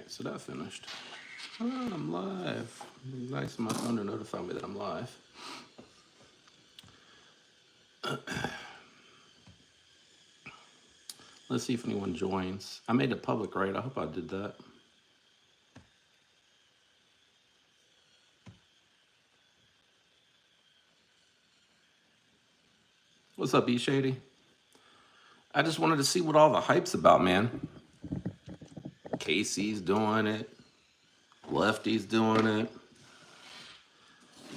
so that finished. Oh, I'm live. Nice of my phone to notify me that I'm live. Let's see if anyone joins. I made it public, right? I hope I did that. What's up, E Shady? I just wanted to see what all the hype's about, man. Casey's doing it. Lefty's doing it.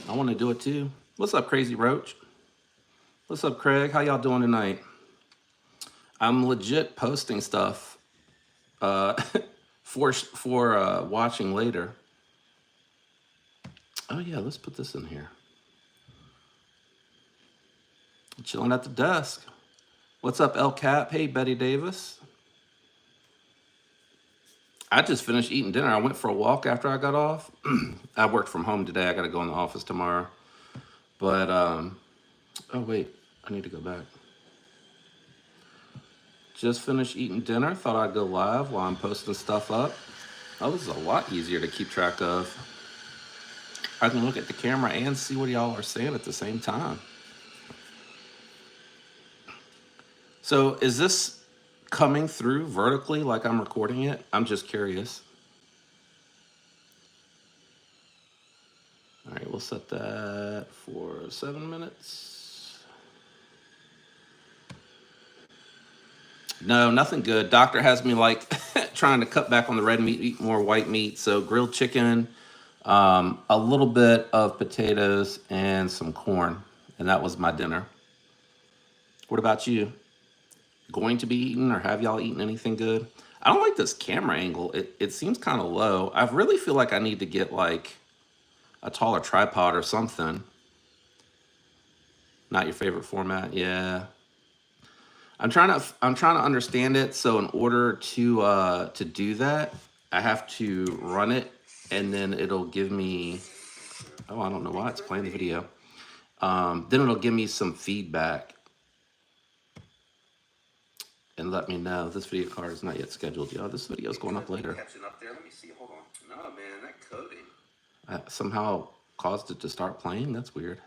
I want to do it too. What's up, Crazy Roach? What's up, Craig? How y'all doing tonight? I'm legit posting stuff uh, for watching later. Oh yeah, let's put this in here. Chilling at the desk. What's up, El Cap? Hey, Betty Davis. I just finished eating dinner. I went for a walk after I got off. I worked from home today. I got to go in the office tomorrow. But, oh, wait. I need to go back. Just finished eating dinner. Thought I'd go live while I'm posting stuff up. Oh, this is a lot easier to keep track of. I can look at the camera and see what y'all are saying at the same time. So is this coming through vertically like I'm recording it? I'm just curious. All right, we'll set that for 7 minutes. No, nothing good. Doctor has me like trying to cut back on the red meat, eat more white meat. So grilled chicken, a little bit of potatoes, and some corn. And that was my dinner. What about you? Going to be eaten, or have y'all eaten anything good? I don't like this camera angle. It seems kind of low. I really feel like I need to get like a taller tripod or something. Not your favorite format? Yeah. I'm trying to understand it. So in order to do that, I have to run it, and then it'll give me. Oh, I don't know why it's playing the video. Then it'll give me some feedback and let me know this video card is not yet scheduled. Yo, this video is going up later. Catching up there. Let me see. Hold on. No, man, that coding. I somehow caused it to start playing. That's weird.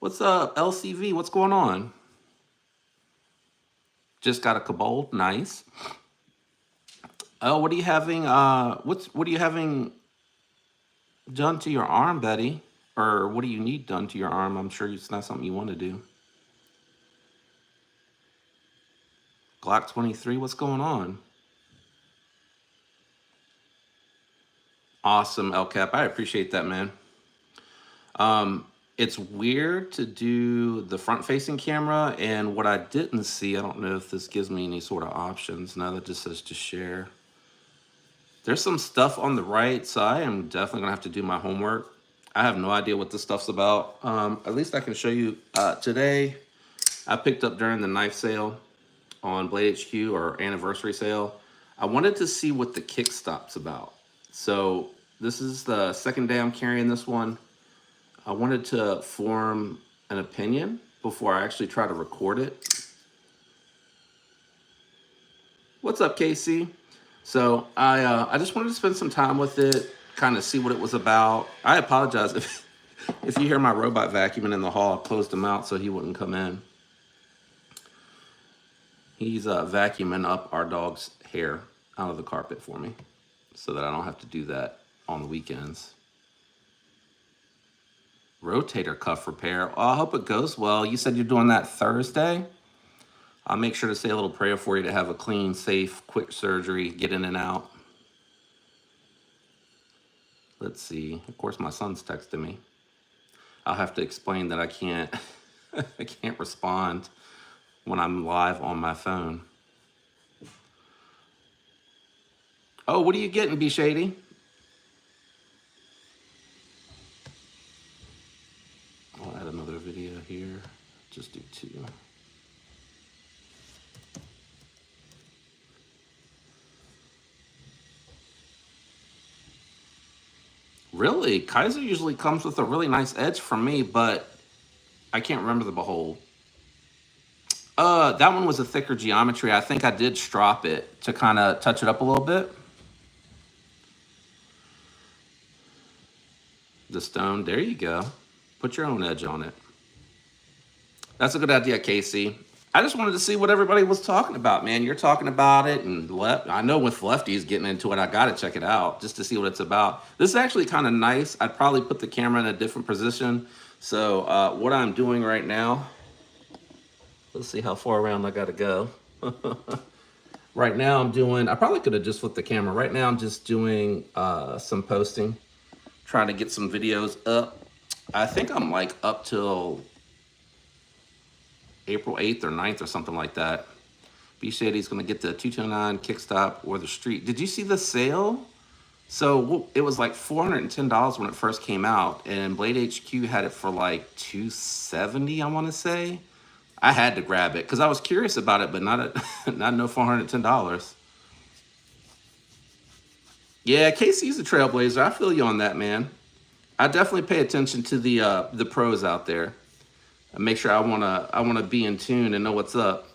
What's up, LCV? What's going on? Just got a Kobold. Nice. Oh, what are you having? What are you having done to your arm, Betty? Or what do you need done to your arm? I'm sure it's not something you want to do. Glock 23. What's going on? Awesome, El Cap. I appreciate that, man. It's weird to do the front-facing camera, and what I didn't see, I don't know if this gives me any sort of options. Now that just says to share. There's some stuff on the right, so I am definitely gonna have to do my homework. I have no idea what this stuff's about. At least I can show you. Today, I picked up during the knife sale on Blade HQ, or anniversary sale. I wanted to see what the kickstop's about. So this is the second day I'm carrying this one. I wanted to form an opinion before I actually try to record it. What's up, Casey? So I just wanted to spend some time with it, kind of see what it was about. I apologize if you hear my robot vacuuming in the hall. I closed him out so he wouldn't come in. He's vacuuming up our dog's hair out of the carpet for me so that I don't have to do that on the weekends. Rotator cuff repair. Oh, I hope it goes well. You said you're doing that Thursday? I'll make sure to say a little prayer for you to have a clean, safe, quick surgery, get in and out. Let's see. Of course, my son's texting me. I'll have to explain that I can't I can't respond when I'm live on my phone. Oh, what are you getting, B Shady? I'll add another video here. Just do 2. Really? Kaiser usually comes with a really nice edge from me, but I can't remember the Behold. That one was a thicker geometry. I think I did strop it to kind of touch it up a little bit. The stone, there you go. Put your own edge on it. That's a good idea, Casey. I just wanted to see what everybody was talking about, man. You're talking about it, and I know with Lefty's getting into it, I got to check it out just to see what it's about. This is actually kind of nice. I'd probably put the camera in a different position. So what I'm doing right now, let's see how far around I got to go. Right now I'm doing, I probably could have just flipped the camera. Right now I'm just doing some posting, trying to get some videos up. I think I'm like up till April 8th or 9th or something like that. B Shady's going to get the 229 Kickstop or the Street. Did you see the sale? So it was like $410 when it first came out, and Blade HQ had it for like $270, I want to say. I had to grab it because I was curious about it, but not no $410. Yeah, KC's a trailblazer. I feel you on that, man. I definitely pay attention to the pros out there. And make sure I wanna be in tune and know what's up.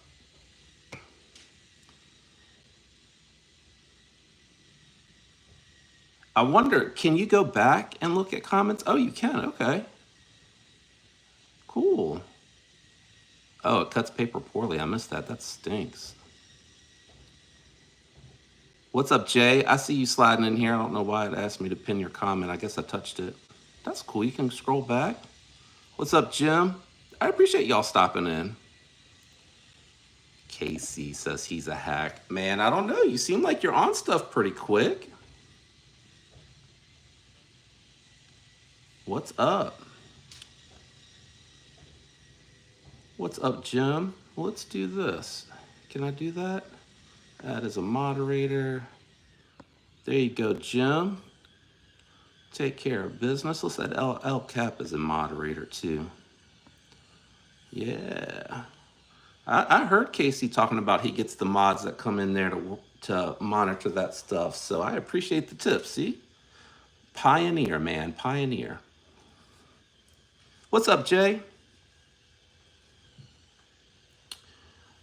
I wonder, can you go back and look at comments? Oh, you can. Okay, cool. Oh, it cuts paper poorly. I missed that. That stinks. What's up, Jay? I see you sliding in here. I don't know why it asked me to pin your comment. I guess I touched it. That's cool. You can scroll back. What's up, Jim? I appreciate y'all stopping in. Casey says he's a hack. Man, I don't know. You seem like you're on stuff pretty quick. What's up? What's up, Jim? Let's do this. Can I do that? Add as a moderator. There you go, Jim. Take care of business. Let's add El Cap as a moderator too. Yeah. I heard Casey talking about he gets the mods that come in there to monitor that stuff. So I appreciate the tip. See? Pioneer, man. Pioneer. What's up, Jay?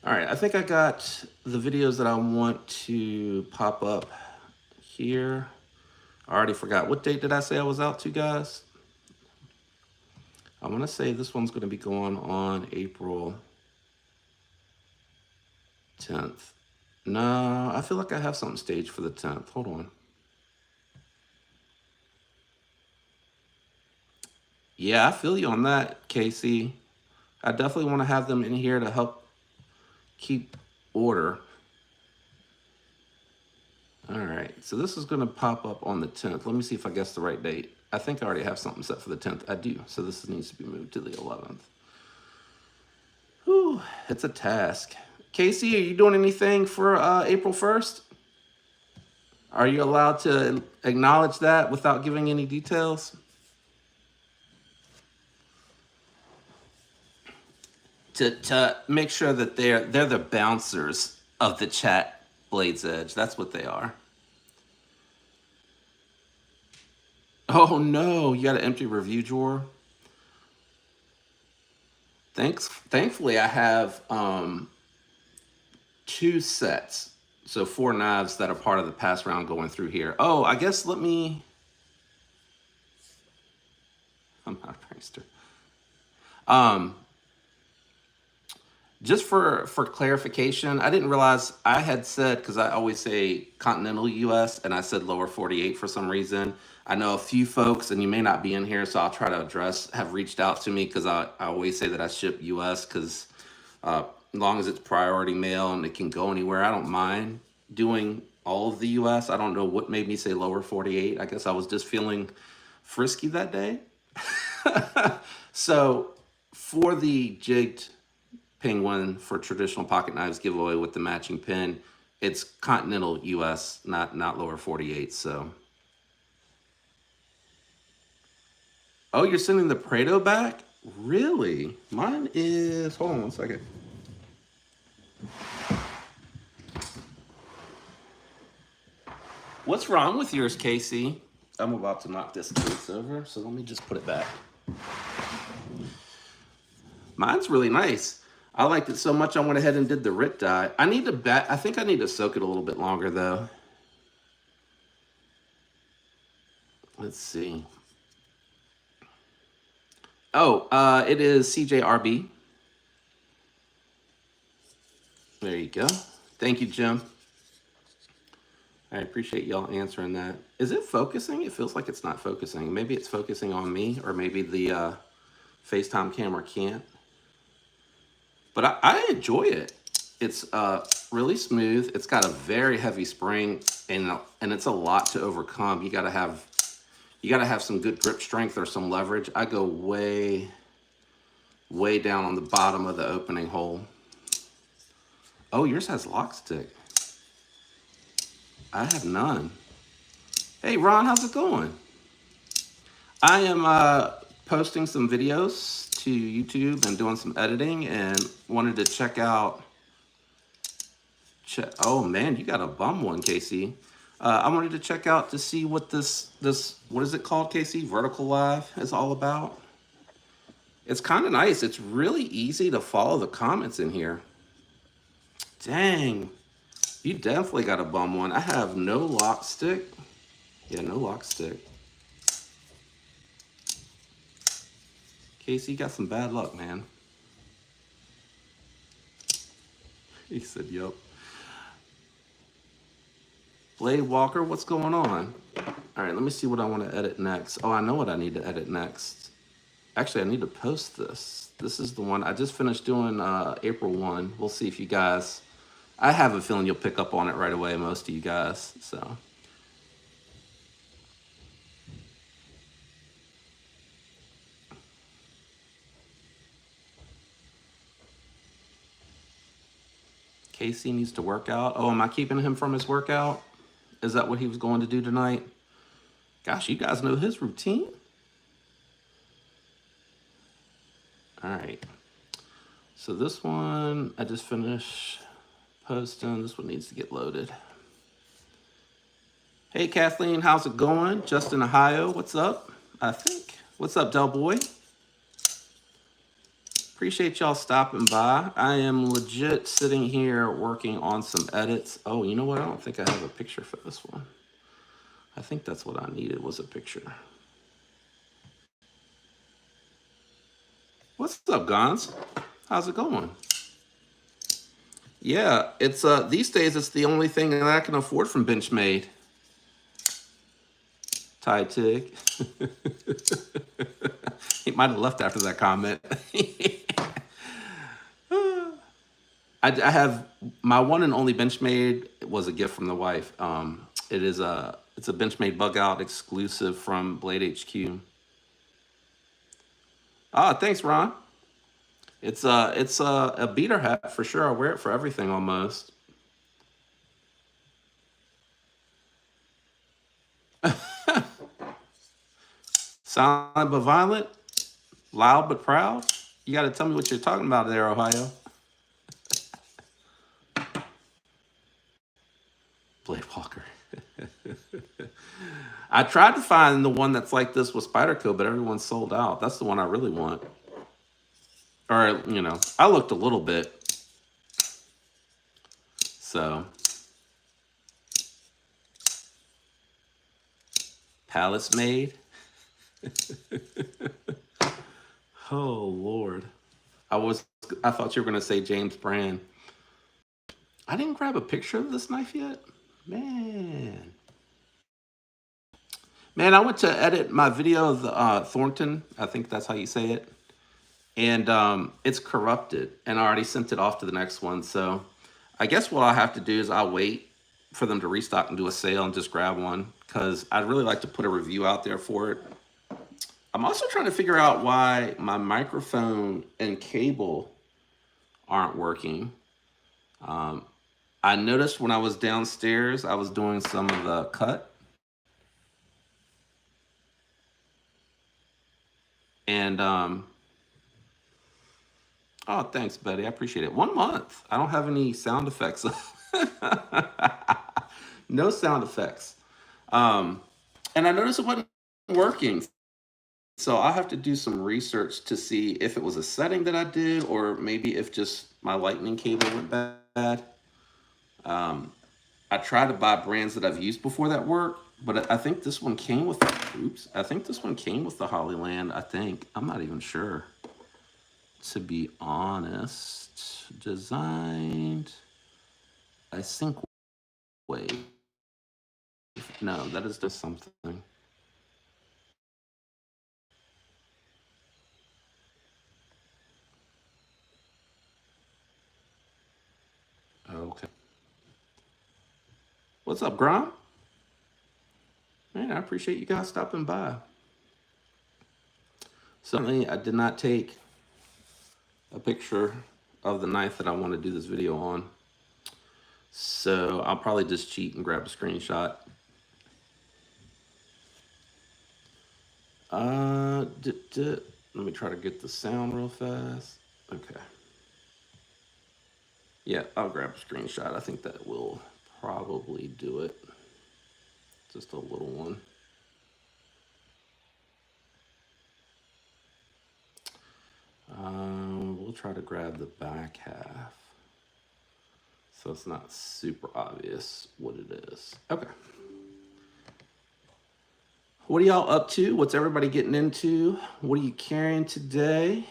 All right, I think I got the videos that I want to pop up here. I already forgot. What date did I say I was out to, guys? I want to say this one's going to be going on April 10th. No, I feel like I have something staged for the 10th. Hold on. Yeah, I feel you on that, Casey. I definitely want to have them in here to help keep order. All right, so this is going to pop up on the 10th. Let me see if I guessed the right date. I think I already have something set for the 10th. I do, so this needs to be moved to the 11th. Whew, it's a task. Casey, are you doing anything for April 1st? Are you allowed to acknowledge that without giving any details? To make sure that they're the bouncers of the chat, Blade's Edge. That's what they are. Oh no, you got an empty review drawer. Thankfully, I have 2 sets, so 4 knives that are part of the pass round going through here. Oh, I guess let me. I'm not a prankster. Just for clarification, I didn't realize I had said, because I always say continental US and I said lower 48 for some reason. I know a few folks, and you may not be in here, so I'll try to address, have reached out to me because I always say that I ship US because as long as it's priority mail and it can go anywhere, I don't mind doing all of the US. I don't know what made me say lower 48. I guess I was just feeling frisky that day. So for the jigged Penguin for traditional pocket knives giveaway with the matching pin, it's continental US, not lower 48. So, oh, you're sending the Prado back? Really? Mine is, hold on one second. What's wrong with yours, Casey? I'm about to knock this case over, so let me just put it back. Mine's really nice. I liked it so much I went ahead and did the Rit dye. I need to I think I need to soak it a little bit longer though. Let's see. Oh, it is CJRB. There you go. Thank you, Jim. I appreciate y'all answering that. Is it focusing? It feels like it's not focusing. Maybe it's focusing on me, or maybe the FaceTime camera can't. But I enjoy it. It's really smooth. It's got a very heavy spring, and it's a lot to overcome. You gotta have some good grip strength or some leverage. I go way down on the bottom of the opening hole. Oh, yours has lock stick. I have none. Hey, Ron, how's it going? I am posting some videos to YouTube and doing some editing, and wanted to check out. Oh man, you got a bum one, Casey. I wanted to check out to see what this what is it called, Casey? Vertical Live is all about. It's kind of nice. It's really easy to follow the comments in here. Dang, you definitely got a bum one. I have no lock stick. Yeah, no lock stick. Casey, you got some bad luck, man. He said, "Yep." Blade Walker, what's going on? All right, let me see what I want to edit next. Oh, I know what I need to edit next. Actually, I need to post this. This is the one I just finished doing April 1. We'll see if you guys, I have a feeling you'll pick up on it right away, most of you guys. So Casey needs to work out. Oh, am I keeping him from his workout? Is that what he was going to do tonight? Gosh, you guys know his routine? All right. So this one, I just finished posting. This one needs to get loaded. Hey, Kathleen, how's it going? Justin, Ohio, what's up? I think. What's up, Del Boy? Appreciate y'all stopping by. I am legit sitting here working on some edits. Oh, you know what? I don't think I have a picture for this one. I think that's what I needed, was a picture. What's up, Gons? How's it going? Yeah, it's these days it's the only thing that I can afford from Benchmade. Ty Tig. He might have left after that comment. I have my one and only Benchmade was a gift from the wife. It's a Benchmade bug out exclusive from Blade HQ. Ah, thanks, Ron. It's a beater hat for sure. I wear it for everything almost. Silent but violent, loud but proud. You got to tell me what you're talking about there, Ohio. Blade Walker. I tried to find the one that's like this with Spyderco, but everyone's sold out. That's the one I really want. Or, I looked a little bit. So, Palace Made. Oh, Lord. I thought you were going to say James Brand. I didn't grab a picture of this knife yet. Man, I went to edit my video of the Thornton. I think that's how you say it. And it's corrupted, and I already sent it off to the next one. So I guess what I'll have to do is I'll wait for them to restock and do a sale and just grab one, because I'd really like to put a review out there for it. I'm also trying to figure out why my microphone and cable aren't working. I noticed when I was downstairs, I was doing some of the cut. And, oh, thanks, Betty. I appreciate it. 1 month. I don't have any sound effects. No sound effects. And I noticed it wasn't working. so I have to do some research to see if it was a setting that I did, or maybe if just my lightning cable went bad. Um, I try to buy brands that I've used before that work, but I think this one came with. Oops, I think this one came with the Hollyland. I think I'm not even sure, to be honest. Designed, I think. Wait, no, that is just something. Okay. What's up, Grom? Man, I appreciate you guys stopping by. Certainly, I did not take a picture of the knife that I want to do this video on. So I'll probably just cheat and grab a screenshot. Let me try to get the sound real fast. Okay. Yeah, I'll grab a screenshot. I think that will probably do it. Just a little one. We'll try to grab the back half, so it's not super obvious what it is. Okay. What are y'all up to? What's everybody getting into? What are you carrying today?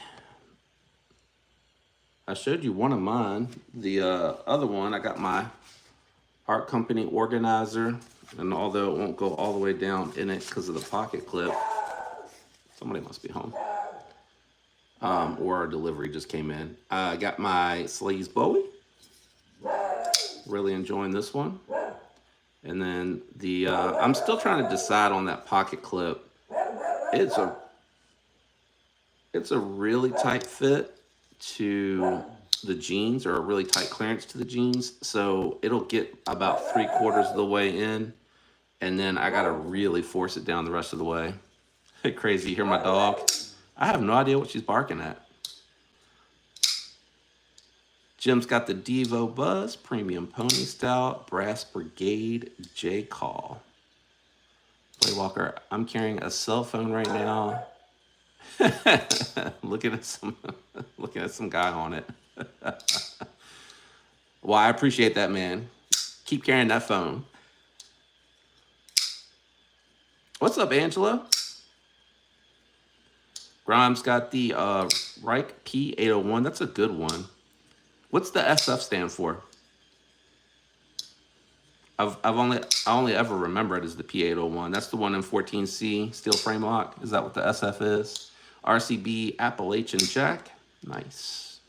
I showed you one of mine. The other one, I got my art company organizer, and although it won't go all the way down in it because of the pocket clip, somebody must be home. Or our delivery just came in. I got my Sleaze Bowie. Really enjoying this one. And then the I'm still trying to decide on that pocket clip. It's a really tight fit to the jeans, or a really tight clearance to the jeans. So it'll get about 3/4 of the way in, and then I gotta really force it down the rest of the way. Crazy, you hear my dog? I have no idea what she's barking at. Jim's got the Devo Buzz Premium Pony Stout Brass Brigade J Call. Playwalker, I'm carrying a cell phone right now. looking at some guy on it. Well, I appreciate that, man. Keep carrying that phone. What's up, Angela? Grimes got the Reich P801. That's a good one. What's the SF stand for? I only ever remember it as the P801. That's the one in 14C steel frame lock. Is that what the SF is? RCB Appalachian Jack. Nice.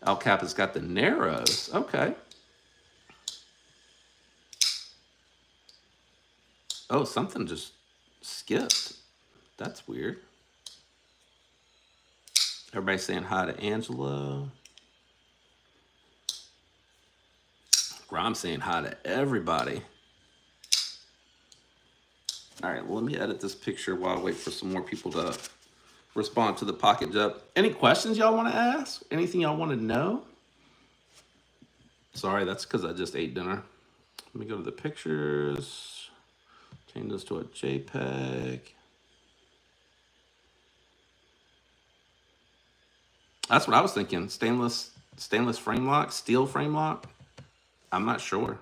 El Cap has got the Narrows. Okay. Oh, something just skipped. That's weird. Everybody saying hi to Angelo. Grom saying hi to everybody. All right, well, let me edit this picture while I wait for some more people to respond to the pocket jump. Any questions y'all want to ask? Anything y'all want to know? Sorry, that's because I just ate dinner. Let me go to the pictures. Change this to a JPEG. That's what I was thinking. Stainless frame lock, steel frame lock. I'm not sure.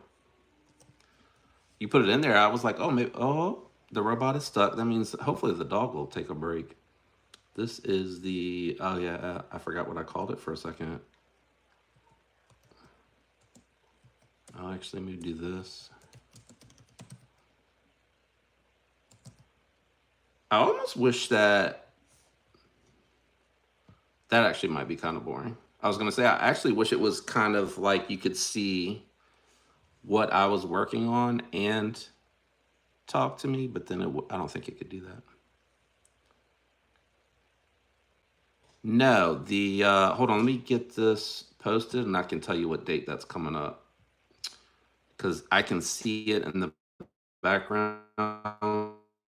You put it in there, I was like, oh, maybe, oh, the robot is stuck. That means hopefully the dog will take a break. This is the, oh yeah, I forgot what I called it for a second. Oh, actually, let me do this. I almost wish that actually might be kind of boring. I was going to say, I actually wish it was kind of like you could see what I was working on and talk to me, but then I don't think it could do that. No, the, hold on, let me get this posted and I can tell you what date that's coming up. Because I can see it in the background,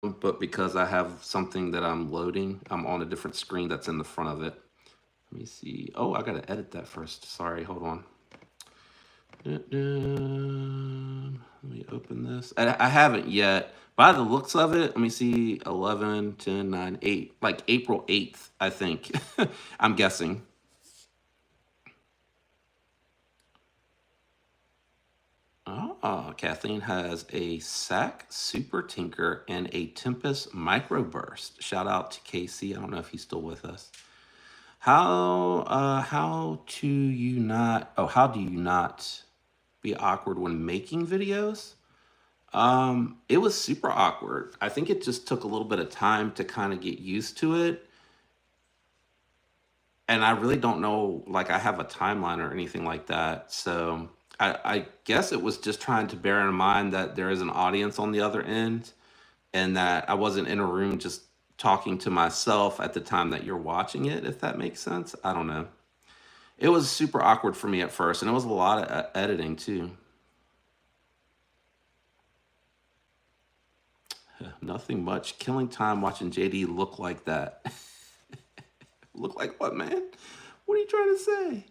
but because I have something that I'm loading, I'm on a different screen that's in the front of it. Let me see. Oh, I gotta edit that first. Sorry, hold on. Let me open this? I haven't yet. By the looks of it, let me see 11, 10, 9, 8. Like April 8th, I think. I'm guessing. Oh, Kathleen has a SAC Super Tinker and a Tempest Microburst. Shout out to Casey. I don't know if he's still with us. How do you not be awkward when making videos? It was super awkward. I think it just took a little bit of time to kind of get used to it. And I really don't know, like, I have a timeline or anything like that. So I guess it was just trying to bear in mind that there is an audience on the other end and that I wasn't in a room just talking to myself at the time that you're watching it, if that makes sense. I don't know. It was super awkward for me at first, and it was a lot of editing too. Nothing much. Killing time watching JD look like that. Look like what, man? What are you trying to say?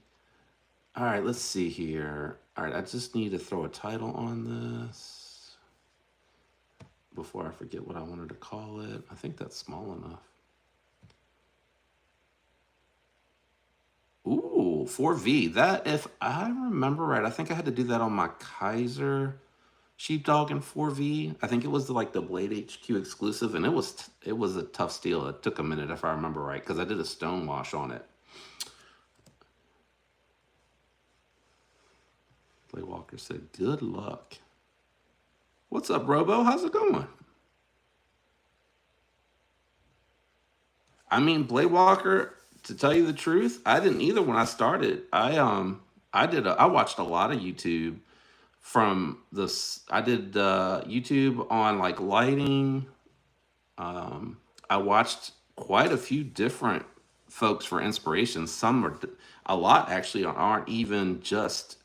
All right, let's see here. All right, I just need to throw a title on this before I forget what I wanted to call it. I think that's small enough. Ooh, 4V. That, if I remember right, I think I had to do that on my Kaiser Sheepdog in 4V. I think it was like the Blade HQ exclusive, and it was a tough steal. It took a minute if I remember right, because I did a stone wash on it. Blade Walker said, "Good luck." What's up, Robo? How's it going? I mean, Blade Walker, to tell you the truth, I didn't either when I started. I watched a lot of YouTube from this. I did YouTube on like lighting. I watched quite a few different folks for inspiration. Some are a lot actually aren't even just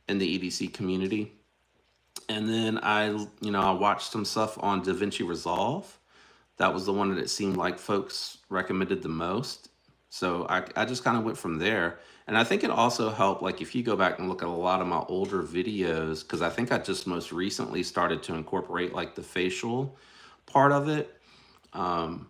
in the EDC community. And then I watched some stuff on DaVinci Resolve. That was the one that it seemed like folks recommended the most. So I just kind of went from there. And I think it also helped, like if you go back and look at a lot of my older videos, because I think I just most recently started to incorporate like the facial part of it. And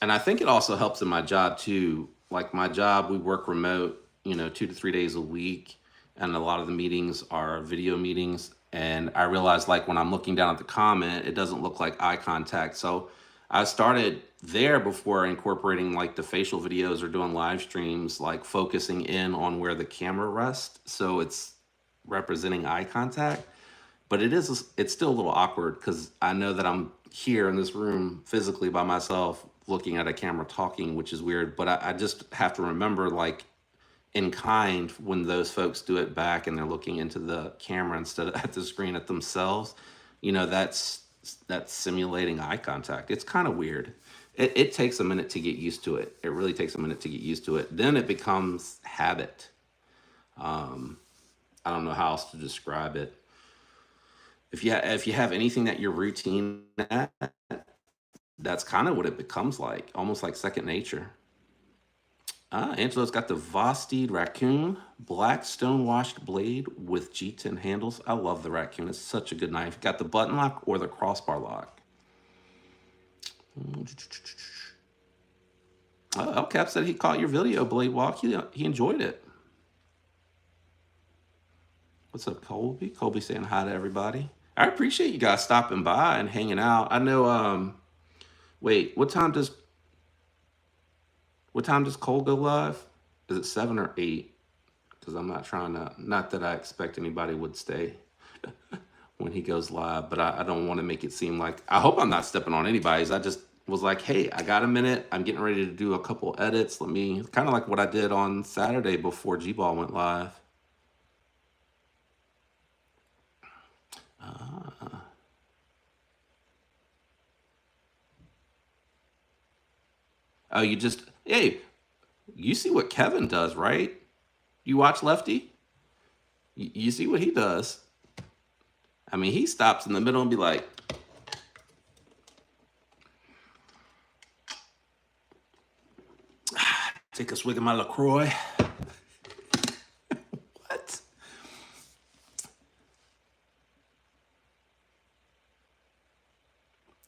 I think it also helps in my job too. Like my job, we work remote, 2 to 3 days a week. And a lot of the meetings are video meetings. And I realized like when I'm looking down at the comment, it doesn't look like eye contact. So I started there before incorporating like the facial videos or doing live streams, like focusing in on where the camera rests. So it's representing eye contact. But it's still a little awkward because I know that I'm here in this room physically by myself looking at a camera talking, which is weird. But I just have to remember, like, in kind, when those folks do it back and they're looking into the camera instead of at the screen at themselves, that's simulating eye contact. It's kind of weird. It takes a minute to get used to it. It really takes a minute to get used to it. Then it becomes habit. I don't know how else to describe it. If you have anything that you're routine at, that's kind of what it becomes like, almost like second nature. Angelo's got the Vosteed Raccoon, black stone washed blade with G10 handles. I love the Raccoon. It's such a good knife. Got the button lock or the crossbar lock. El Cap said he caught your video, Blade Walk. He enjoyed it. What's up, Colby? Colby saying hi to everybody. I appreciate you guys stopping by and hanging out. I know, wait, what time does Cole go live? Is it 7 or 8? Because I'm not trying to, not that I expect anybody would stay when he goes live, but I don't want to make it seem like, I hope I'm not stepping on anybody's. I just was like, hey, I got a minute. I'm getting ready to do a couple edits. Let me, kind of like what I did on Saturday before G-Ball went live. Oh, hey, you see what Kevin does, right? You watch Lefty? You see what he does. I mean, he stops in the middle and be like, take a swig of my LaCroix. What?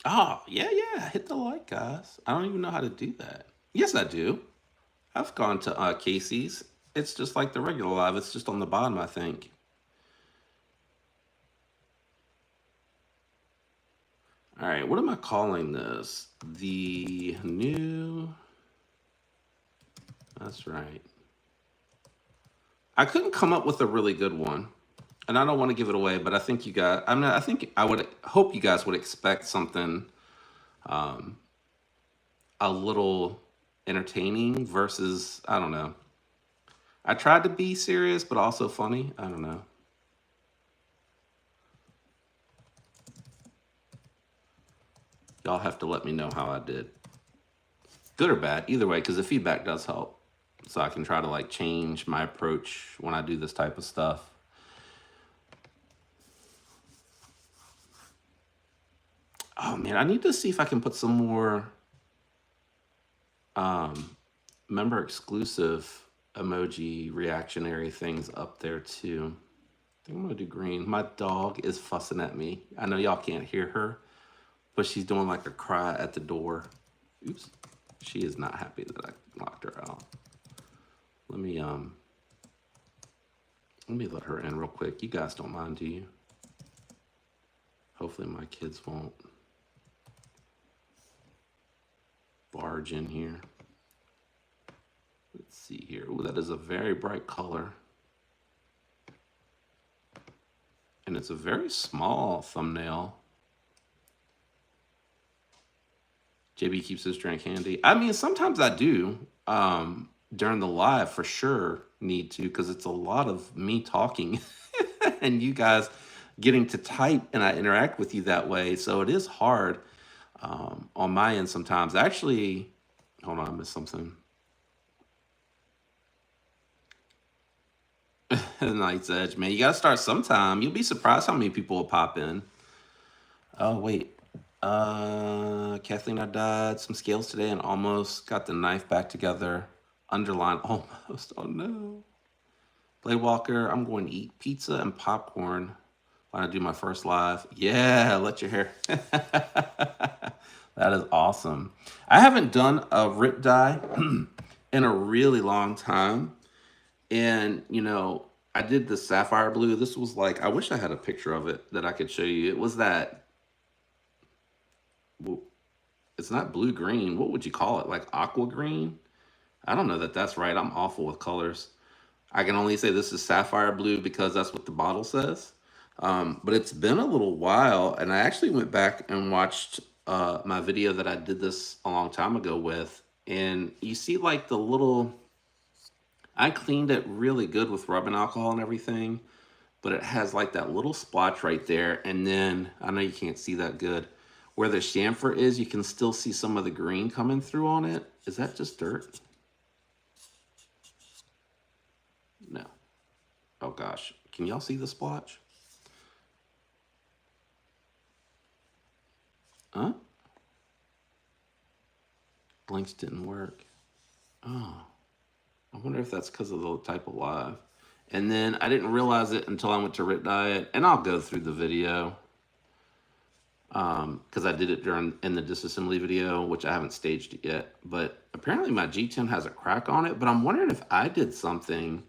Oh, yeah, yeah. Hit the like, guys. I don't even know how to do that. Yes, I do. I've gone to Casey's. It's just like the regular live. It's just on the bottom, I think. All right, what am I calling this? The new. That's right. I couldn't come up with a really good one, and I don't want to give it away, but I think you guys. I mean, I think I would hope you guys would expect something um, a little entertaining versus I don't know. I tried to be serious, but also funny. I don't know. Y'all have to let me know how I did, good or bad, either way, because the feedback does help. So I can try to like change my approach when I do this type of stuff. Oh man, I need to see if I can put some more um, member exclusive emoji reactionary things up there too. I think I'm gonna do green. My dog is fussing at me. I know y'all can't hear her, but she's doing like a cry at the door. Oops. She is not happy that I locked her out. Let me let her in real quick. You guys don't mind, do you? Hopefully my kids won't barge in here. Let's see here. Ooh, that is a very bright color. And it's a very small thumbnail. JB keeps his drink handy. I mean, sometimes I do during the live for sure need to because it's a lot of me talking and you guys getting to type and I interact with you that way. So it is hard on my end sometimes. Actually, hold on, I missed something. Night's Edge, man. You got to start sometime. You'll be surprised how many people will pop in. Oh, wait. Kathleen, I died some scales today and almost got the knife back together. Underline almost. Oh no. Blade Walker, I'm going to eat pizza and popcorn when I do my first live. Yeah, let your hair. That is awesome. I haven't done a rip dye in a really long time. And, I did the sapphire blue. This was like, I wish I had a picture of it that I could show you. It was that, well, it's not blue green. What would you call it? Like aqua green? I don't know that that's right. I'm awful with colors. I can only say this is sapphire blue because that's what the bottle says. But it's been a little while, and I actually went back and watched my video that I did this a long time ago with, and you see like the little. I cleaned it really good with rubbing alcohol and everything, but it has like that little splotch right there, and then I know you can't see that good. Where the chamfer is, you can still see some of the green coming through on it. Is that just dirt? No. Oh gosh. Can y'all see the splotch? Huh? Blinks didn't work. Oh. I wonder if that's because of the type of live. And then I didn't realize it until I went to Rit Diet, and I'll go through the video because I did it in the disassembly video, which I haven't staged it yet. But apparently my G10 has a crack on it, but I'm wondering if I did something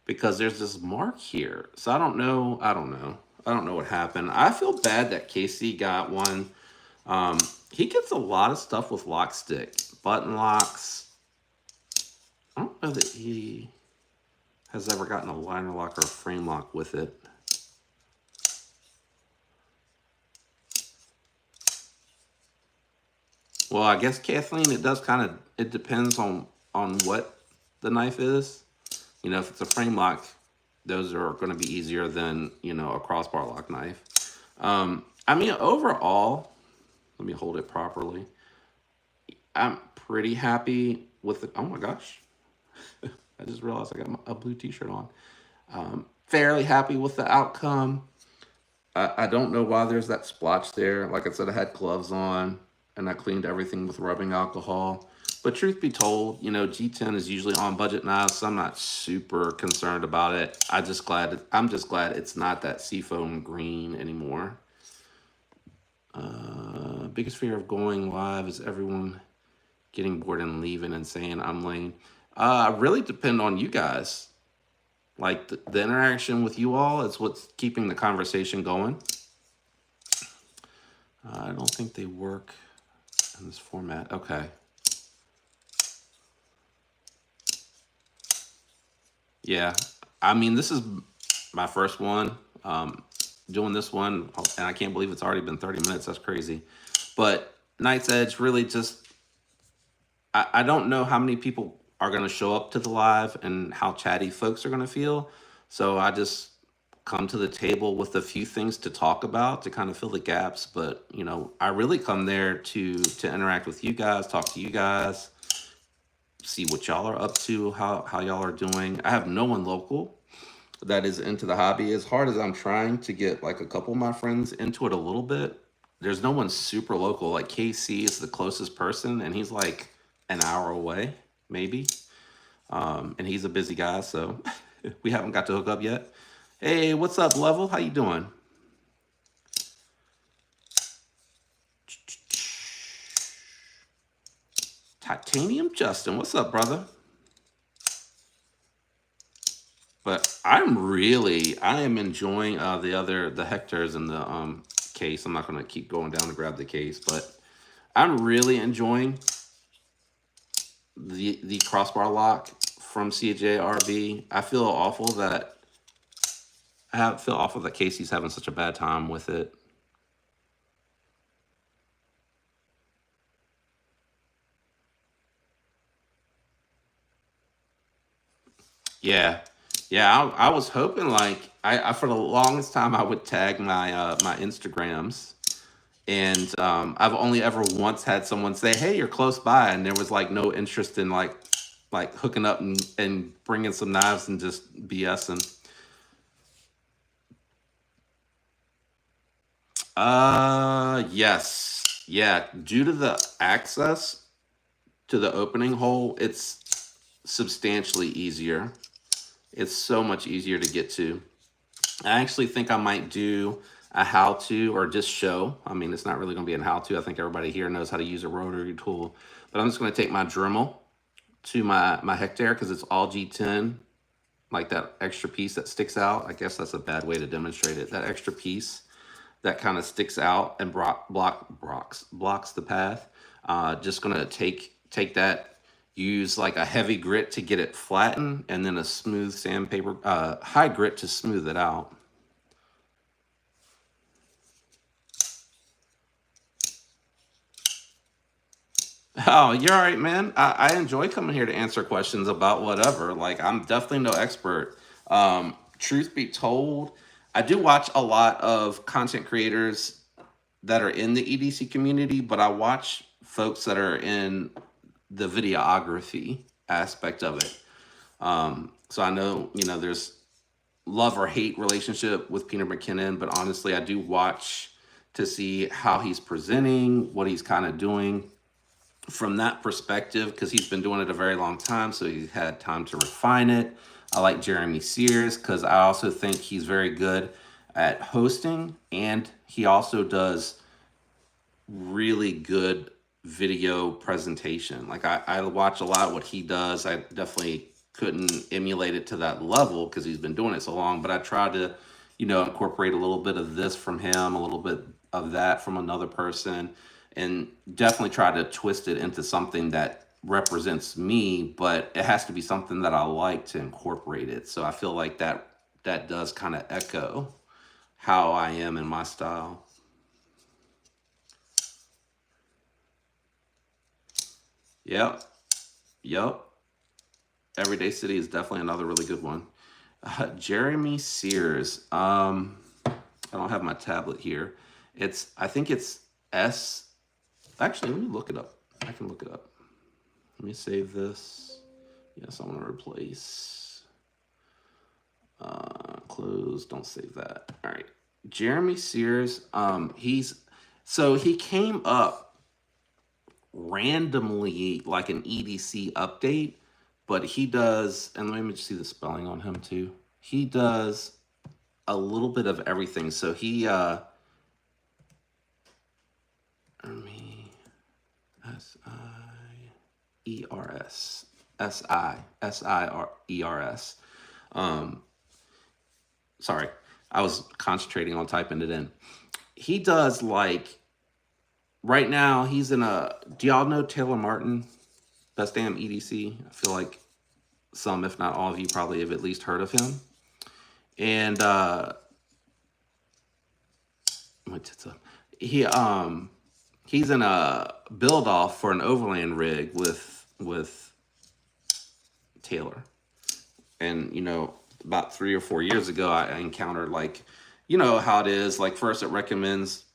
because there's this mark here. So I don't know. I don't know what happened. I feel bad that Casey got one. He gets a lot of stuff with lock stick, button locks. I don't know that he has ever gotten a liner lock or a frame lock with it. Well, I guess Kathleen, it does kind of, it depends on what the knife is. If it's a frame lock, those are going to be easier than, a crossbar lock knife. I mean, overall, let me hold it properly. I'm pretty happy with it. Oh my gosh. I just realized I got a blue t-shirt on. Fairly happy with the outcome. I don't know why there's that splotch there. Like I said, I had gloves on and I cleaned everything with rubbing alcohol. But truth be told, G10 is usually on budget knives, so I'm not super concerned about it. I'm just glad it's not that seafoam green anymore. biggest fear of going live is everyone getting bored and leaving and saying I'm lame. Really depend on you guys. Like the interaction with you all is what's keeping the conversation going. I don't think they work in this format. Okay. Yeah. I mean, this is my first one. Doing this one, and I can't believe it's already been 30 minutes. That's crazy. But Night's Edge really just, I don't know how many people are going to show up to the live and how chatty folks are going to feel. So I just come to the table with a few things to talk about to kind of fill the gaps. But, you know, I really come there to interact with you guys, talk to you guys, see what y'all are up to, how y'all are doing. I have no one local that is into the hobby. As hard as I'm trying to get like a couple of my friends into it a little bit, there's no one super local. Like KC is the closest person, and he's like an hour away, maybe. And he's a busy guy, so we haven't got to hook up yet. Hey, what's up, Level? How you doing? Titanium Justin, what's up, brother? But I am enjoying the Hectors in the case. I'm not gonna keep going down to grab the case, but I'm really enjoying the crossbar lock from CJRB. I feel awful that Casey's having such a bad time with it. Yeah, yeah. I was hoping like I for the longest time I would tag my Instagrams, and I've only ever once had someone say, "Hey, you're close by," and there was like no interest in like hooking up and bringing some knives and just BSing. Yes, yeah. Due to the access to the opening hole, it's substantially easier. It's so much easier to get to. I actually think I might do a how to or just show. I mean, it's not really going to be a how to. I think everybody here knows how to use a rotary tool. But I'm just going to take my Dremel to my hectare because it's all G10, like that extra piece that sticks out. I guess that's a bad way to demonstrate it. That extra piece that kind of sticks out and blocks the path. Just going to take that, use like a heavy grit to get it flattened, and then a smooth sandpaper, high grit to smooth it out. Oh, you're all right, man. I enjoy coming here to answer questions about whatever. Like, I'm definitely no expert. Truth be told, I do watch a lot of content creators that are in the EDC community, but I watch folks that are in the videography aspect of it. So I know, you know, there's love or hate relationship with Peter McKinnon, but honestly, I do watch to see how he's presenting, what he's kind of doing from that perspective, because he's been doing it a very long time, so he's had time to refine it. I like Jeremy Sears because I also think he's very good at hosting, and he also does really good video presentation. Like I watch a lot what he does. I definitely couldn't emulate it to that level because he's been doing it so long, but I try to, you know, incorporate a little bit of this from him, a little bit of that from another person, and definitely try to twist it into something that represents me, but it has to be something that I like to incorporate it. So I feel like that does kind of echo how I am in my style. Yep. Yep. Everyday City is definitely another really good one. Jeremy Sears. I don't have my tablet here. I think it's S. Actually, let me look it up. I can look it up. Let me save this. Yes, I want to replace. Close. Don't save that. All right. Jeremy Sears. He came up randomly like an EDC update, but he does, and let me just see the spelling on him too. He does a little bit of everything. So he let me E R S Siers. Um, sorry, I was concentrating on typing it in. He does like right now. He's in a. Do y'all know Taylor Martin? Best damn EDC. I feel like some, if not all of you, probably have at least heard of him. And he he's in a build off for an overland rig with Taylor. And about 3 or 4 years ago, I encountered like, how it is. Like first, it recommends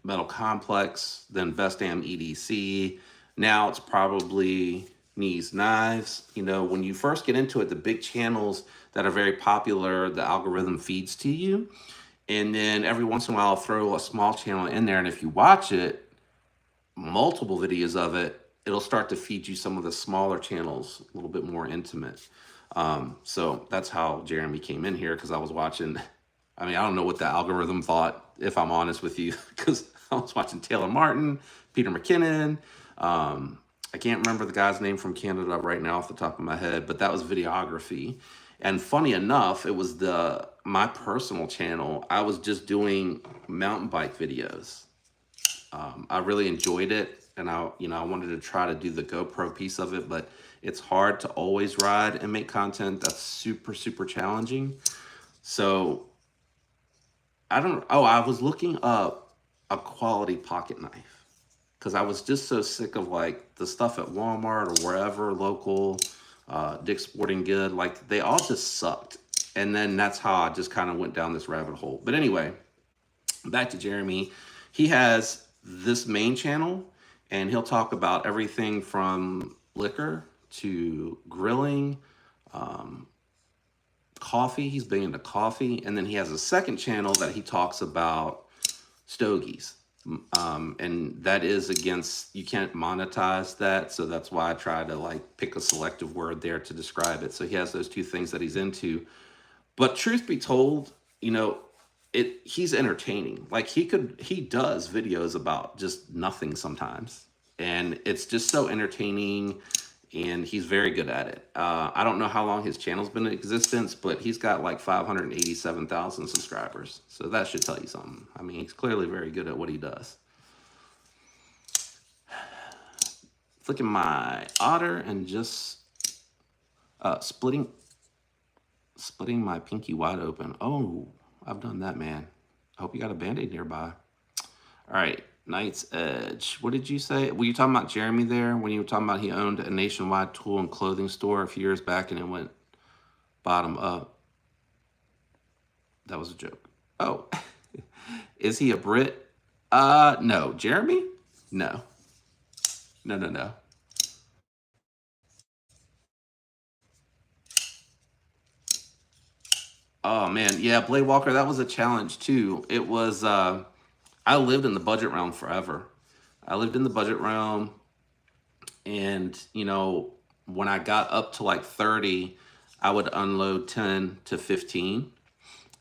Metal Complex, then Vestam EDC. Now it's probably Knees Knives. When you first get into it, the big channels that are very popular, the algorithm feeds to you. And then every once in a while, I'll throw a small channel in there. And if you watch it, multiple videos of it, it'll start to feed you some of the smaller channels, a little bit more intimate. So that's how Jeremy came in here because I was watching. I mean, I don't know what the algorithm thought, if I'm honest with you, because I was watching Taylor Martin, Peter McKinnon. I can't remember the guy's name from Canada right now off the top of my head, but that was videography. And funny enough, it was my personal channel. I was just doing mountain bike videos. I really enjoyed it, and I wanted to try to do the GoPro piece of it, but it's hard to always ride and make content. That's super super challenging. So I don't. Oh, I was looking up a quality pocket knife because I was just so sick of like the stuff at Walmart or wherever local, Dick's Sporting Good. Like they all just sucked, and then that's how I just kind of went down this rabbit hole. But anyway, back to Jeremy. He has this main channel, and he'll talk about everything from liquor to grilling, um, coffee. He's big into coffee. And then he has a second channel that he talks about stogies. And that is against, you can't monetize that. So that's why I try to like pick a selective word there to describe it. So he has those two things that he's into. But truth be told, he's entertaining. Like he does videos about just nothing sometimes. And it's just so entertaining and he's very good at it. I don't know how long his channel's been in existence, but he's got like 587,000 subscribers. So that should tell you something. I mean, he's clearly very good at what he does. Look at my otter and just splitting my pinky wide open. Oh, I've done that, man. I hope you got a Band-Aid nearby. All right, Knight's Edge. What did you say? Were you talking about Jeremy there when you were talking about he owned a nationwide tool and clothing store a few years back and it went bottom up? That was a joke. Oh, is he a Brit? No. Jeremy? No. No, no, no. Oh man, yeah, Blade Walker, that was a challenge too. It was I lived in the budget realm forever. I lived in the budget realm and when I got up to like 30, I would unload 10 to 15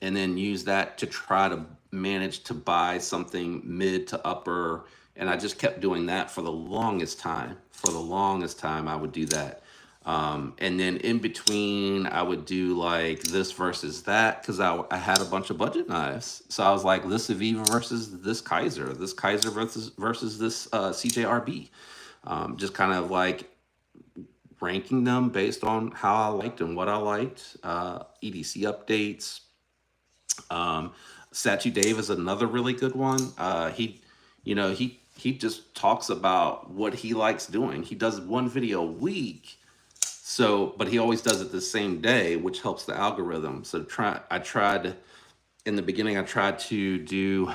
and then use that to try to manage to buy something mid to upper. And I just kept doing that for the longest time. For the longest time, I would do that. And then in between, I would do like this versus that because I had a bunch of budget knives. So I was like, this Aviva versus this Kaiser versus this CJRB. Just kind of like ranking them based on how I liked and what I liked. EDC updates. Satu Dave is another really good one. He just talks about what he likes doing. He does one video a week, so but he always does it the same day, which helps the algorithm. So I tried in the beginning. I tried to do.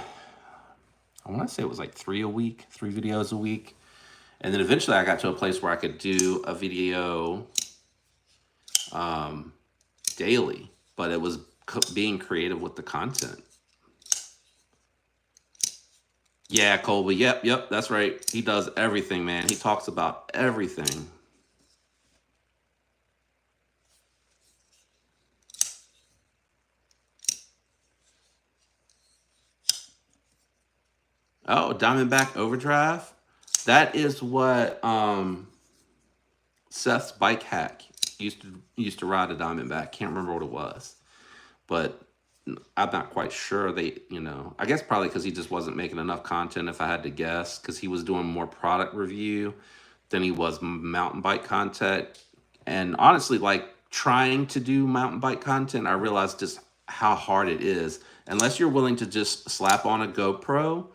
I want to say it was like three videos a week, and then eventually I got to a place where I could do a video daily, but it was being creative with the content. Yeah, Colby. Yep, that's right. He does everything, man. He talks about everything. Oh, Diamondback Overdrive. That is what Seth's bike hack. Used to ride a Diamondback. Can't remember what it was, but I'm not quite sure. I guess probably because he just wasn't making enough content. If I had to guess, because he was doing more product review than he was mountain bike content. And honestly, like trying to do mountain bike content, I realized just how hard it is. Unless you're willing to just slap on a GoPro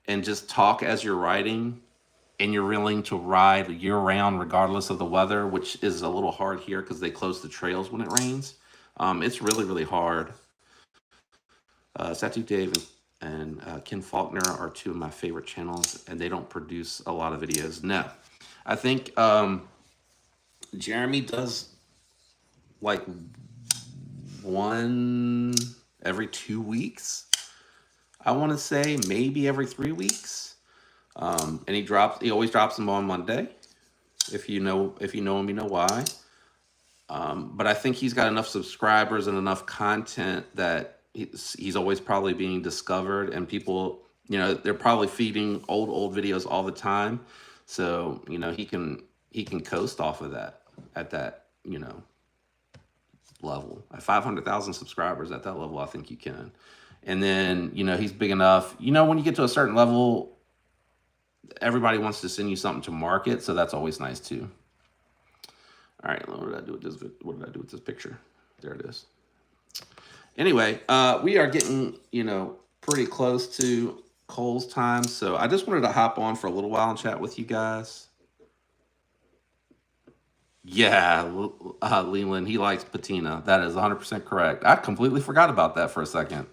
and just talk as you're riding, and you're willing to ride year round regardless of the weather, which is a little hard here because they close the trails when it rains. It's really, really hard. Satu Dave and Ken Faulkner are two of my favorite channels, and they don't produce a lot of videos. No, I think Jeremy does like one every 2 weeks. I want to say maybe every 3 weeks. And he always drops them on Monday. If you know him, you know why. But I think he's got enough subscribers and enough content that he's always probably being discovered, and people, they're probably feeding old videos all the time. So he can coast off of that at that level. At 500,000 subscribers at that level, I think you can. And then he's big enough. When you get to a certain level, everybody wants to send you something to market, so that's always nice too. All right, what did I do with this? What did I do with this picture? There it is. Anyway, we are getting, pretty close to Cole's time, so I just wanted to hop on for a little while and chat with you guys. Yeah, Leland, he likes patina. That is 100% correct. I completely forgot about that for a second.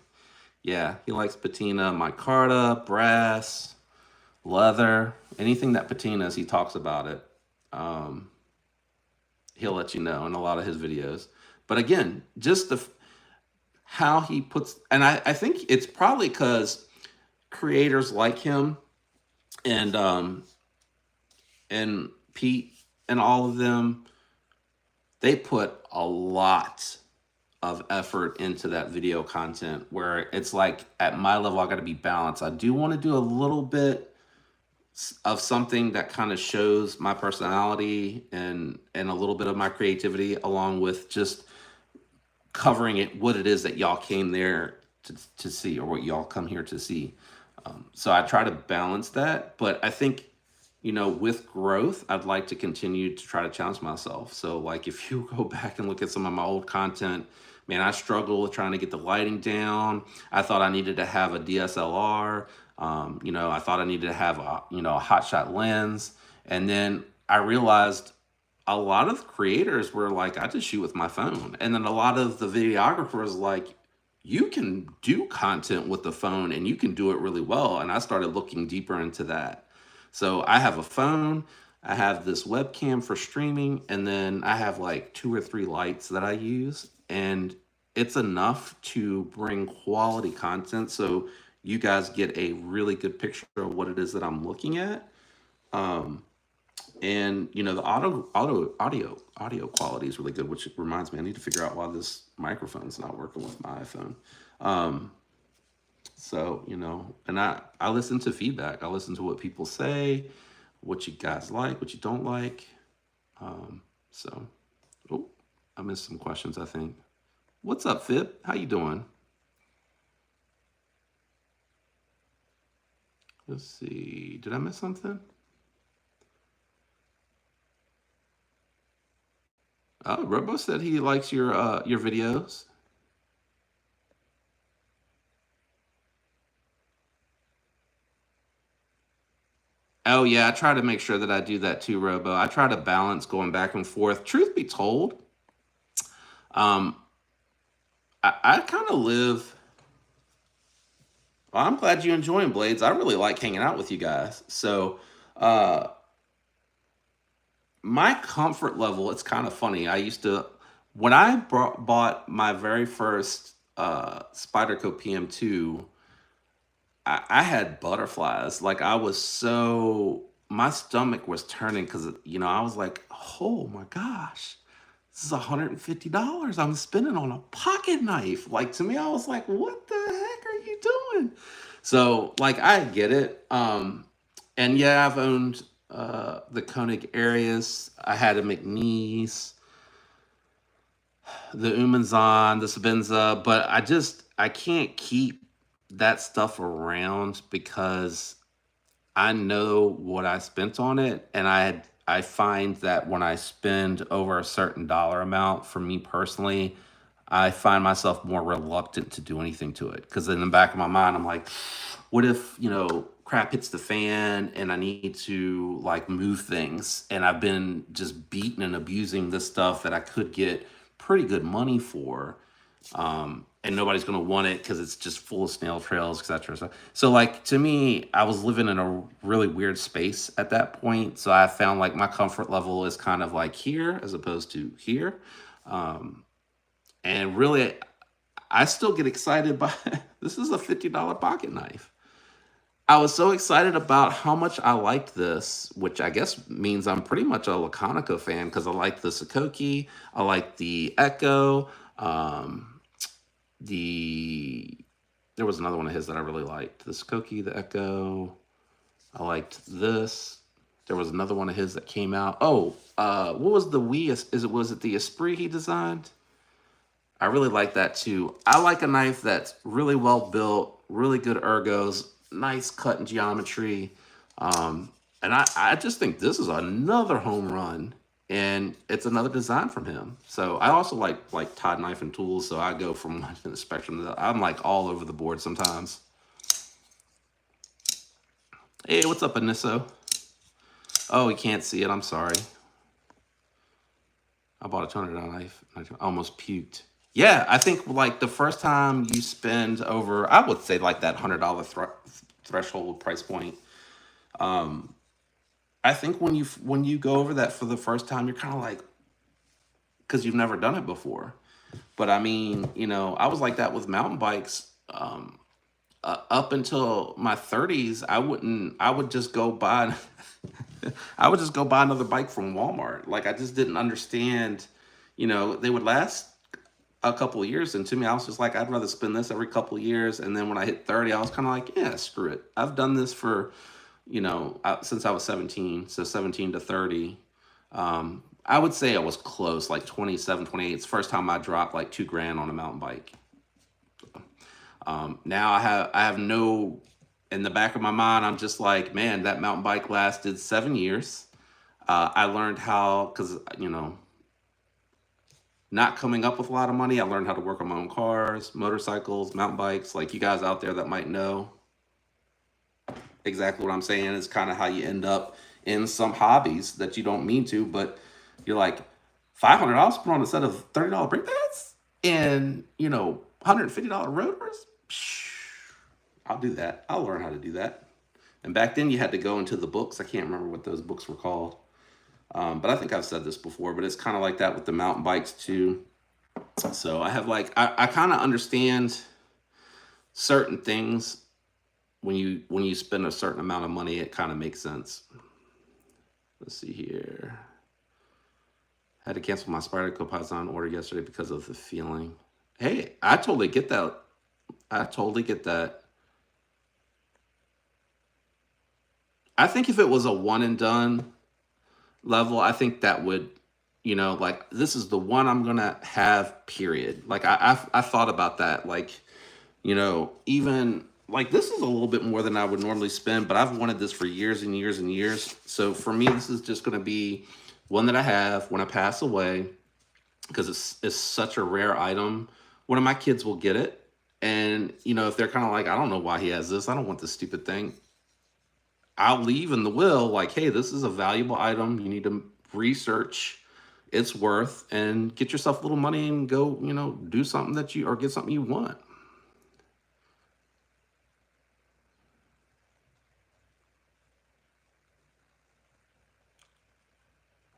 Yeah, he likes patina, micarta, brass, leather, anything that patinas, he talks about it. He'll let you know in a lot of his videos. But again, just how he puts, and I think it's probably because creators like him and Pete and all of them, they put a lot of effort into that video content where it's like at my level, I got to be balanced. I do want to do a little bit of something that kind of shows my personality and a little bit of my creativity, along with just covering it what it is that y'all came there to see, or what y'all come here to see. So I try to balance that, but I think with growth, I'd like to continue to try to challenge myself. So like if you go back and look at some of my old content, man, I struggle with trying to get the lighting down. I thought I needed to have a DSLR. I thought I needed to have a hot shot lens. And then I realized a lot of the creators were like, I just shoot with my phone. And then a lot of the videographers like, you can do content with the phone and you can do it really well. And I started looking deeper into that. So I have a phone, I have this webcam for streaming, and then I have like 2 or 3 lights that I use. And it's enough to bring quality content so you guys get a really good picture of what it is that I'm looking at. And the audio quality is really good, which reminds me, I need to figure out why this microphone's not working with my iPhone. So and I listen to feedback. I listen to what people say, what you guys like, what you don't like. So, oh, I missed some questions, I think. What's up, Fib? How you doing? Let's see. Did I miss something? Oh, Robo said he likes your videos. Oh yeah, I try to make sure that I do that too, Robo. I try to balance going back and forth. Truth be told, um, I kind of live. Well, I'm glad you're enjoying Blades. I really like hanging out with you guys. So, uh, my comfort level, it's kind of funny. I used to, when I bought my very first Spyderco PM2, I had butterflies. Like I was my stomach was turning because, I was like, oh my gosh, this is $150 I'm spending on a pocket knife. Like to me, I was like, what the heck are you doing? So like, I get it. And yeah, I've owned the Koenig Arius. I had a McNeese, the Umenzon, the Sabenza, but I can't keep that stuff around because I know what I spent on it, and I find that when I spend over a certain dollar amount, for me personally, I find myself more reluctant to do anything to it because in the back of my mind, I'm like, what if crap hits the fan and I need to like move things, and I've been just beating and abusing this stuff that I could get pretty good money for, and nobody's going to want it because it's just full of snail trails, etc. So, like to me, I was living in a really weird space at that point. So I found like my comfort level is kind of like here as opposed to here, and really, I still get excited by this is a $50 pocket knife. I was so excited about how much I liked this, which I guess means I'm pretty much a Laconica fan because I like the Sakoki, I like the Echo, the there was another one of his that I really liked. The Skokie, the Echo. I liked this. There was another one of his that came out. Oh, what was the Wii? Was it the Esprit he designed? I really like that too. I like a knife that's really well built, really good ergos, nice cut and geometry. And I just think this is another home run. And it's another design from him. So I also like Todd Knife and Tools. So I go from one end of the spectrum to the, I'm like all over the board sometimes. Hey, what's up, Anisso? Oh, you can't see it. I'm sorry. I bought a $200 knife. I almost puked. Yeah, I think like the first time you spend over, I would say like that $100 threshold price point. I think when you go over that for the first time, you're kind of like, because you've never done it before. But I mean, I was like that with mountain bikes. Up until my 30s, I would just go buy, I would just go buy another bike from Walmart. Like I just didn't understand, they would last a couple of years. And to me, I was just like, I'd rather spend this every couple of years. And then when I hit 30, I was kind of like, yeah, screw it. I've done this for, since I was 17. So 17 to 30. I would say I was close, like 27, 28. It's the first time I dropped like 2 grand on a mountain bike. Now I have no, in the back of my mind, I'm just like, man, that mountain bike lasted 7 years. I learned how, because, not coming up with a lot of money, I learned how to work on my own cars, motorcycles, mountain bikes. Like you guys out there that might know exactly what I'm saying is kind of how you end up in some hobbies that you don't mean to, but you're like, $500 put on a set of $30 brake pads and, $150 rotors? Psh, I'll do that. I'll learn how to do that. And back then you had to go into the books. I can't remember what those books were called. But I think I've said this before, but it's kind of like that with the mountain bikes too. So I have like, I kind of understand certain things when you spend a certain amount of money, it kind of makes sense. Let's see here. I had to cancel my Spyderco Python order yesterday because of the feeling. Hey, I totally get that. I totally get that. I think if it was a one and done level, I think that would, like this is the one I'm gonna have. Period. Like I thought about that. Like, even like this is a little bit more than I would normally spend, but I've wanted this for years and years and years. So for me, this is just gonna be one that I have when I pass away because it's such a rare item. One of my kids will get it, and if they're kind of like, I don't know why he has this. I don't want this stupid thing. I'll leave in the will like, hey, this is a valuable item. You need to research its worth and get yourself a little money and go, do something that you or get something you want.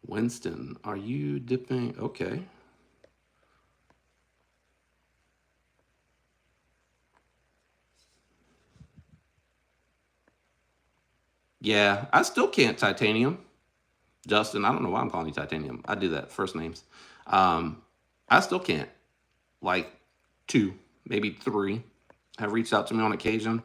Winston, are you dipping? Okay. Yeah, I still can't titanium. Justin, I don't know why I'm calling you titanium. I do that, first names. Um, I still can't. Like two, maybe three have reached out to me on occasion.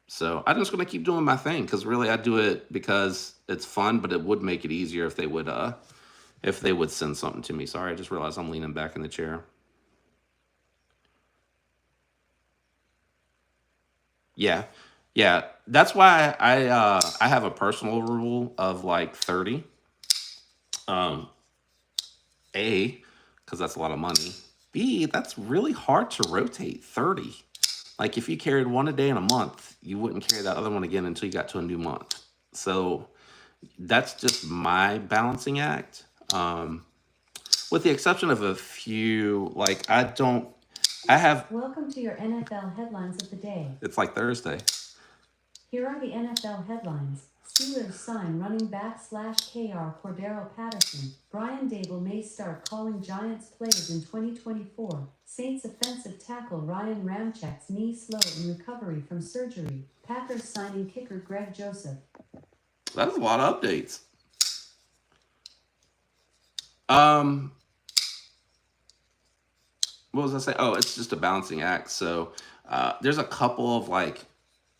So I'm just gonna keep doing my thing because really I do it because it's fun, but it would make it easier if they would send something to me. Sorry, I just realized I'm leaning back in the chair. Yeah. Yeah. That's why I have a personal rule of like 30. Um A, because that's a lot of money. B, that's really hard to rotate 30. Like if you carried one a day in a month, you wouldn't carry that other one again until you got to a new month. So that's just my balancing act. With the exception of a few, like I have, Welcome to your NFL headlines of the day. it's like Thursday. Here are the NFL headlines. Steelers sign running back / KR Cordero Patterson. Brian Dable may start calling Giants plays in 2024. Saints offensive tackle Ryan Ramczak's knee slow in recovery from surgery. Packers signing kicker Greg Joseph. That's a lot of updates. Um, what was I say? Oh, it's just a balancing act. So there's a couple of like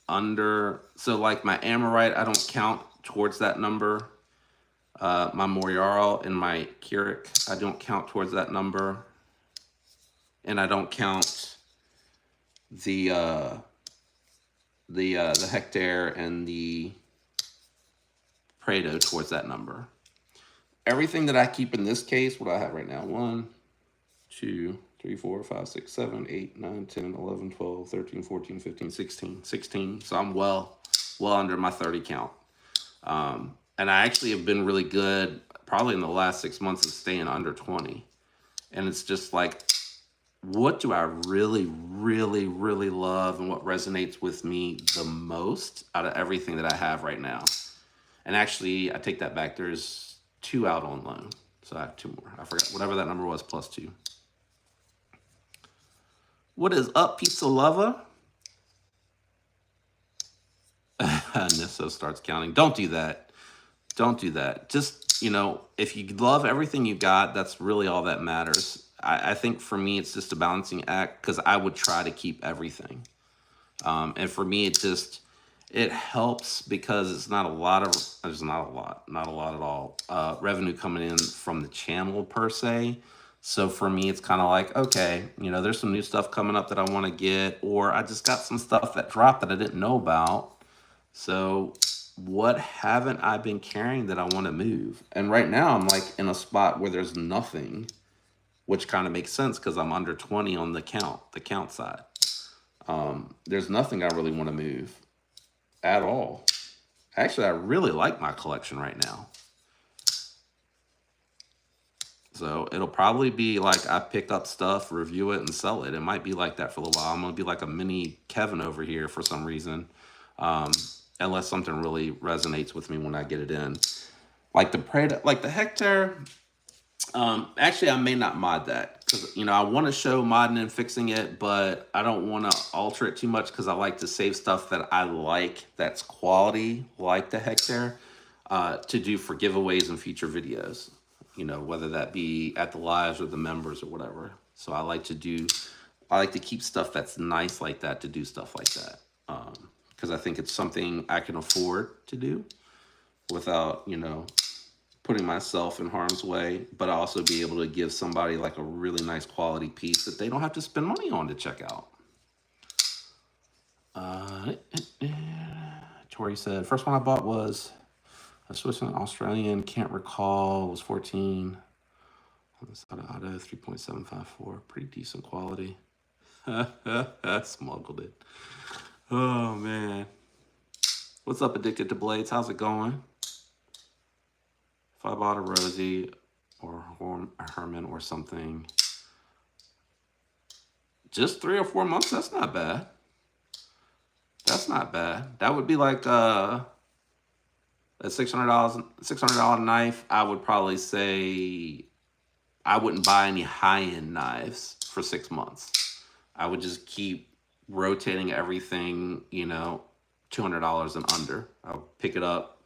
so like my Amorite, I don't count towards that number. My Moriarl and my Keurig, I don't count towards that number. And I don't count the Hectare and the Prado towards that number. Everything that I keep in this case, what do I have right now? 1, 2, 3, 4, 5, 6, 7, 8, 9, 10, 11, 12, 13, 14, 15, 16, 16. So I'm well under my 30 count. And I actually have been really good, probably in the last 6 months, of staying under 20. And it's just like, what do I really, really, really love and what resonates with me the most out of everything that I have right now? And actually, I take that back. There's 2 out on loan. So I have 2 more. I forgot whatever that number was, plus 2. What is up, pizza lover? Nisso starts counting. Don't do that. Don't do that. Just, if you love everything you got, that's really all that matters. I think for me, it's just a balancing act because I would try to keep everything. And for me, it helps because there's not a lot at all, revenue coming in from the channel per se. So for me, it's kind of like, okay, there's some new stuff coming up that I want to get, or I just got some stuff that dropped that I didn't know about. So what haven't I been carrying that I want to move? And right now I'm like in a spot where there's nothing, which kind of makes sense because I'm under 20 on the count side. There's nothing I really want to move at all. Actually, I really like my collection right now. So it'll probably be like I pick up stuff, review it, and sell it. It might be like that for a little while. I'm going to be like a mini Kevin over here for some reason. Unless something really resonates with me when I get it in. Like the Hectare, actually I may not mod that because I want to show modding and fixing it, but I don't want to alter it too much because I like to save stuff that I like that's quality, like the Hectare, to do for giveaways and future videos. Whether that be at the lives or the members or whatever. So I like to keep stuff that's nice like that to do stuff like that. Because I think it's something I can afford to do without, putting myself in harm's way, but also be able to give somebody like a really nice quality piece that they don't have to spend money on to check out. Tori said, first one I bought was a Swiss and Australian, can't recall, was 14. On the side of auto, 3.754, pretty decent quality. Smuggled it. Oh, man. What's up, Addicted to Blades? How's it going? If I bought a Rosie or a Herman or something, just 3 or 4 months, that's not bad. That's not bad. That would be like a $600 knife. I would probably say I wouldn't buy any high-end knives for 6 months. I would just keep rotating everything, $200 and under. I'll pick it up,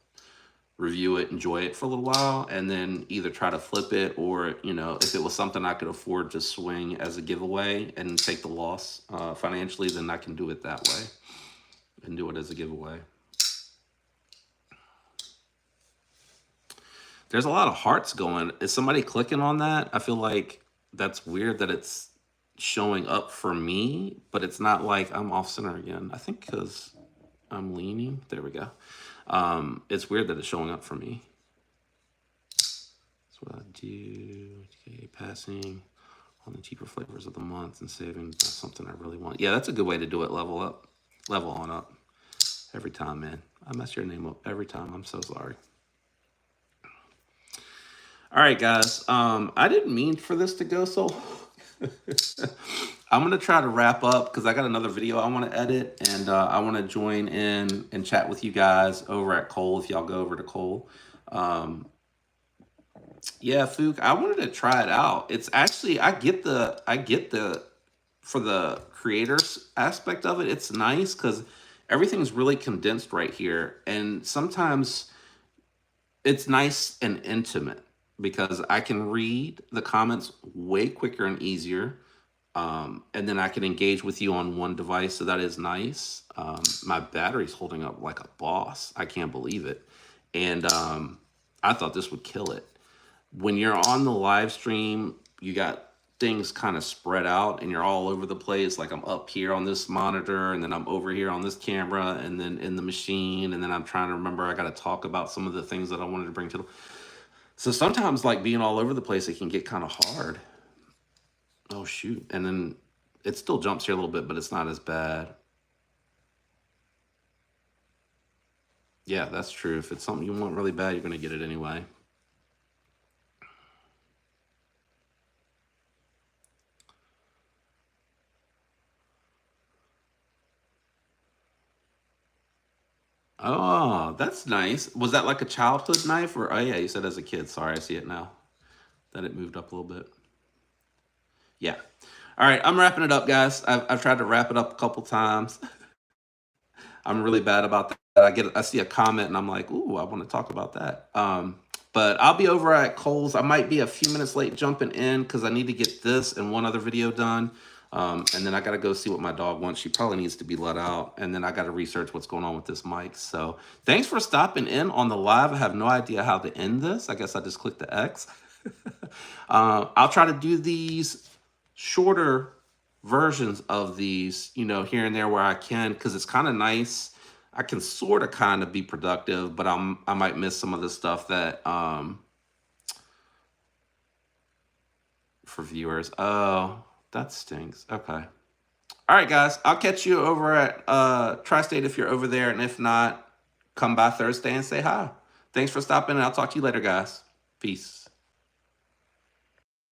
review it, enjoy it for a little while, and then either try to flip it or, if it was something I could afford to swing as a giveaway and take the loss financially, then I can do it that way. and do it as a giveaway. There's a lot of hearts going. Is somebody clicking on that? I feel like that's weird that it's showing up for me, but it's not like I'm off center again. I think because I'm leaning. There we go. It's weird that it's showing up for me. That's what I do. Okay, passing on the cheaper flavors of the month and saving. That's something I really want. Yeah, that's a good way to do it. Level up, level on up. Every time, man. I mess your name up every time. I'm so sorry. All right, guys. I didn't mean for this to go so. I'm gonna try to wrap up because I got another video I want to edit, and I want to join in and chat with you guys over at Cole if y'all go over to Cole. Yeah, Fook, I wanted to try it out. It's actually I get the for the creators aspect of it. It's nice because everything's really condensed right here, and sometimes it's nice and intimate because I can read the comments way quicker and easier. And then I can engage with you on one device, so that is nice. My battery's holding up like a boss. I can't believe it. And I thought this would kill it. When you're on the live stream, you got things kind of spread out and you're all over the place. Like I'm up here on this monitor and then I'm over here on this camera and then in the machine. And then I'm trying to remember, I got to talk about some of the things that I wanted to bring to the... So sometimes like being all over the place, it can get kind of hard. Oh, shoot. And then it still jumps here a little bit, but it's not as bad. Yeah, that's true. If it's something you want really bad, you're going to get it anyway. Oh, that's nice. Was that like a childhood knife or, oh yeah, you said as a kid. Sorry, I see it now. That it moved up a little bit. Yeah. All right, I'm wrapping it up, guys. I've tried to wrap it up a couple times. I'm really bad about that. I see a comment and I'm like, ooh, I want to talk about that. But I'll be over at Kohl's. I might be a few minutes late jumping in because I need to get this and one other video done. And then I got to go see what my dog wants. She probably needs to be let out. And then I got to research what's going on with this mic. So thanks for stopping in on the live. I have no idea how to end this. I guess I just clicked the X. I'll try to do these shorter versions of these, you know, here and there where I can, because it's kind of nice. I can sort of kind of be productive, but I might miss some of the stuff that for viewers. Oh, that stinks. Okay. All right, guys. I'll catch you over at Tri-State if you're over there, and if not, come by Thursday and say hi. Thanks for stopping, and I'll talk to you later, guys. Peace.